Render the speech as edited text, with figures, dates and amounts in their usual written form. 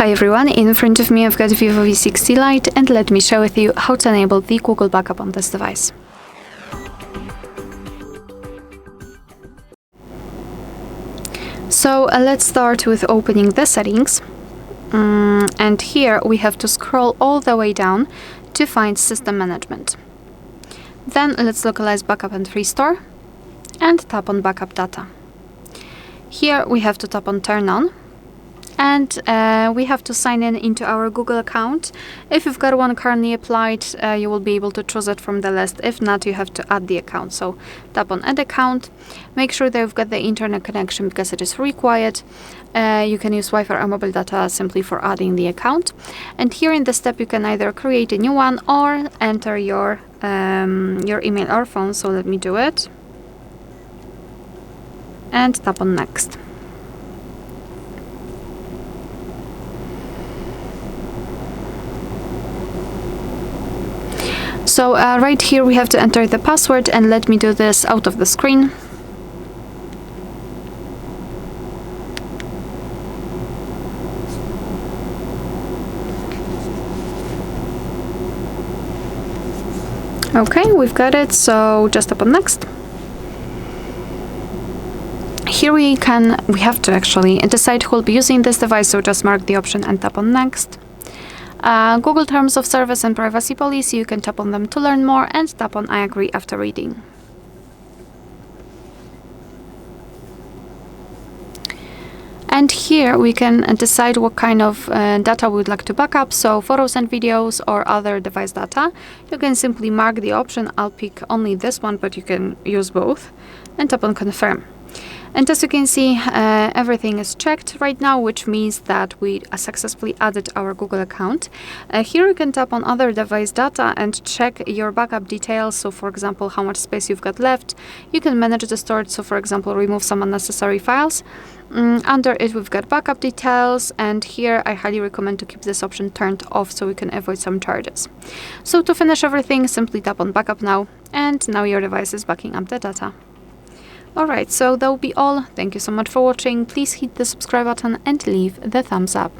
Hi everyone, in front of me I've got VIVO V60 Lite and let me share with you how to enable the Google backup on this device. So let's start with opening the settings, and here we have to scroll all the way down to find system management. Then let's localize backup and restore and tap on backup data. Here we have to tap on turn on. And we have to sign in into our Google account. If you've got one currently applied, you will be able to choose it from the list. If not, you have to add the account. So tap on add account. Make sure that you've got the internet connection because it is required. You can use Wi-Fi or mobile data simply for adding the account. And here in the step, you can either create a new one or enter your email or phone. So let me do it. And tap on next. So right here we have to enter the password, and let me do this out of the screen. Okay, we've got it, so just tap on next. Here we have to actually decide who will be using this device, so just mark the option and tap on next. Google Terms of Service and Privacy Policy, you can tap on them to learn more and tap on I agree after reading. And here we can decide what kind of data we would like to back up, so photos and videos or other device data. You can simply mark the option. I'll pick only this one, but you can use both, and tap on confirm. And as you can see, everything is checked right now, which means that we successfully added our Google account. Here you can tap on other device data and check your backup details. So for example, how much space you've got left. You can manage the storage. So for example, remove some unnecessary files. Under it, we've got backup details. And here I highly recommend to keep this option turned off so we can avoid some charges. So to finish everything, simply tap on backup now. And now your device is backing up the data. Alright, so that will be all. Thank you so much for watching. Please hit the subscribe button and leave the thumbs up.